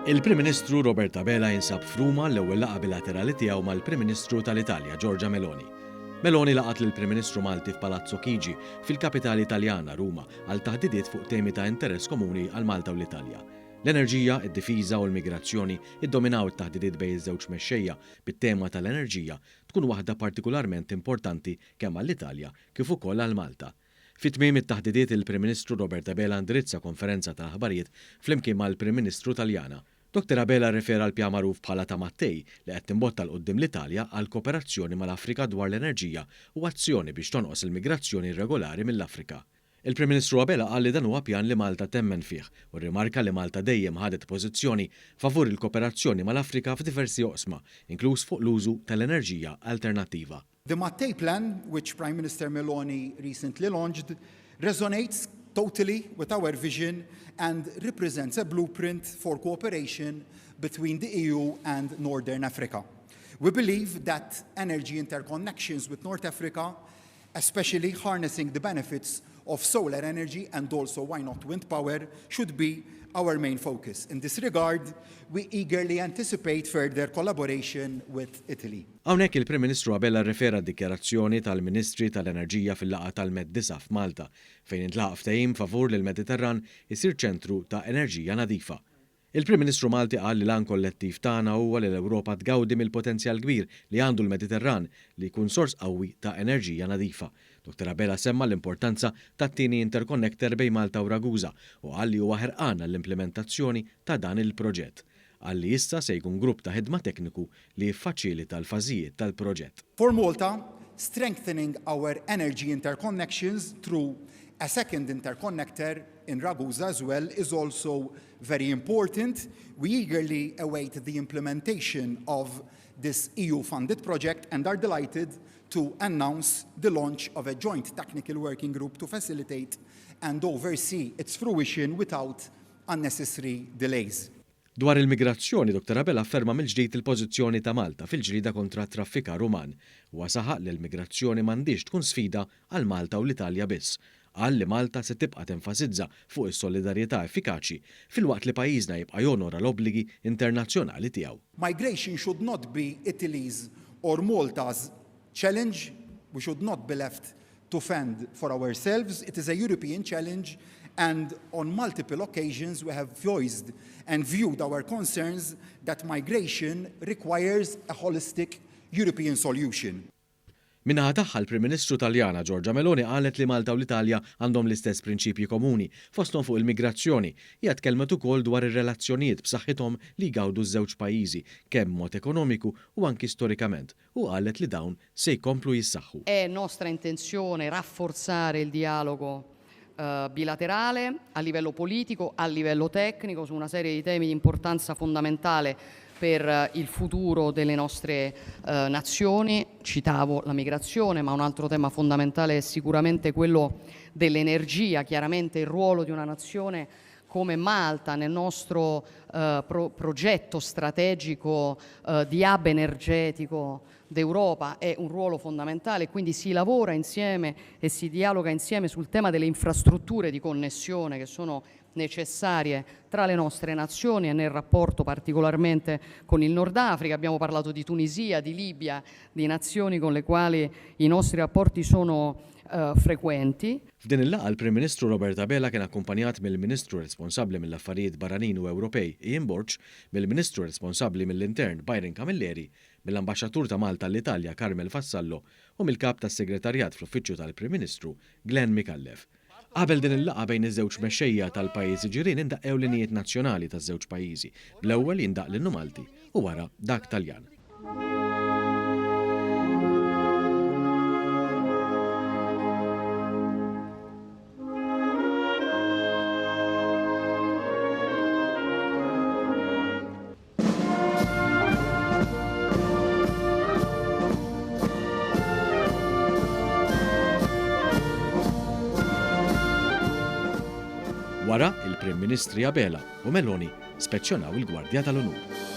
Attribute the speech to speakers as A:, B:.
A: Il-Prim Ministru Robert Abela jinsab f'Ruma l-ewwel laqgħa bilaterali tiegħu mal-Prim Ministru tal-Italja Giorgia Meloni. Meloni laqgħet lill-Prim Ministru Malti f'Palazzo Chigi fil-kapitali Taljana Ruma għal taħdidiet fuq temi ta' interess komuni għal Malta u l-Italja. L-enerġija, id-difiża u l-migrazzjoni iddominaw it-taħdidiet bejn iż-żewġ mexxejja bit-tema tal-enerġija tkun waħda partikolarment importanti kemm għall-Italja kif ukoll għal Malta. Fit-tmiem it-taħdidiet il-Prim Ministru Robert Abela indirizza konferenza ta' aħbarijiet flimkien mal-Prim Ministru Taljana. Dr. Abela rrefera l-pjan magħruf bħala ta' Mattei li qed timbotta l quddiem l-Italja għal kooperazzjoni mal-Afrika dwar l-enerġija u azzjoni biex tonqos il-migrazzjoni irregolari mill-Afrika. Il-Prim Ministru Abela qal li dan huwa pjan li Malta temmen fih u rrimarka li Malta dejjem ħadet pożizzjoni favur il-kooperazzjoni mal-Afrika f'diversi oqsma, inkluż fuq l-użu tal-enerġija alternattiva.
B: The Mattei Plan, which Prime Minister Meloni recently launched, resonates totally with our vision and represents a blueprint for cooperation between the EU and Northern Africa. We believe that energy interconnections with North Africa, especially harnessing the benefits of solar energy and also, why not, wind power, should be our main focus. In this regard, we eagerly anticipate further collaboration with Italy.
A: Hawnhekk il-Prim Ministru Abela rrefera d-dikjarazzjoni tal-Ministri tal-Enerġija fil-laqgħa tal-Med-9 f'Malta fejn intlaqa ftehim favur li l-Mediterran isir ċentru ta' enerġija nadifa. Il-Prim Ministru Malti qal li l-għan kollettiv tagħna huwa li l-Ewropa tgawdi mill-potenzjal kbir li għandu l-Mediterran li jkun sors qawwi ta' enerġija nadifa. Dr. Abela semma l-importanza tat-tieni interconnector bejn Malta u Ragusa u qal li huwa ħerqan l-implementazzjoni ta' dan il-proġett. Qal li issa se jkun grupp ta' ħidma tekniku li jiffaċilita l-fażijiet tal-proġett.
B: For Malta, strengthening our energy interconnections through a second interconnector in Ragusa as well is also very important. We eagerly await the implementation of this EU-funded project and are delighted to announce the launch of a joint technical working group to facilitate and oversee its fruition without unnecessary delays.
A: Dwar il-migrazzjoni, Dr. Abela afferma mill-ġdid il-pożizzjoni ta' Malta fil-ġrida kontra t-traffikar uman u saħaq li l-migrazzjoni m'għandix tkun sfida għal Malta u l-Italja biss. Qal li Malta se tibqa' tenfasizza fuq is-solidarjetà effikaċi fil-waqt li pajjiżna jibqa' jonora l-obbligi internazzjonali tiegħu.
B: Migration should not be Italy's or Malta's challenge. We should not be left to fend for ourselves. It is a European challenge, and on multiple occasions we have voiced and viewed our concerns that migration requires a holistic European solution.
A: Minnaħa tagħha l-Prim Ministru Taljana Giorgia Meloni qalet li Malta u l-Italja għandhom l-istess prinċipji komuni fosthom fuq il-migrazzjoni. Hija tkellmet ukoll dwar ir-relazzjonijiet b'saħħithom li jgawdu ż-żewġ pajjiżi kemm mod ekonomiku u anki storikament u qalet li dawn se jkomplu jissaħħu.
C: È nostra intenzione rafforzare il dialogo bilaterale a livello politico, a livello tecnico su una serie di temi di importanza fondamentale per il futuro delle nostre nazioni. Citavo la migrazione, ma un altro tema fondamentale è sicuramente quello dell'energia, chiaramente il ruolo di una nazione come Malta nel nostro progetto strategico di hub energetico d'Europa è un ruolo fondamentale, quindi si lavora insieme e si dialoga insieme sul tema delle infrastrutture di connessione che sono necessarie tra le nostre nazioni e nel rapporto particolarmente con il Nord Africa. Abbiamo parlato di Tunisia, di Libia, di nazioni con le quali i nostri rapporti sono frequenti.
A: F'din il-laqgħa l-Prim Ministru Robert Abela kien akkumpanjat mill-Ministru responsabbli mill-affarijiet barranin u Ewropej Ian Borch, mill-Ministru responsabbli mill-Intern Byron Camilleri, mill-Ambaxxatur ta' Malta l-Italja Carmel Fassallo u mill-Kap tas-Segretarjat fl-Uffiċċju tal-Prim Ministru Glenn Mikallef. Qabel din il-laqgħa bejn iż-żewġ mexxejja tal-pajjiżi ġirien indaq ewlenijiet nazzjonali taż-żewġ pajjiżi, bl-ewwel jindaq l-innu Malti u wara dak Taljan. Wara il-Prim Ministri Abela u Meloni spezzjonaw il-Gwardja tal-Onur.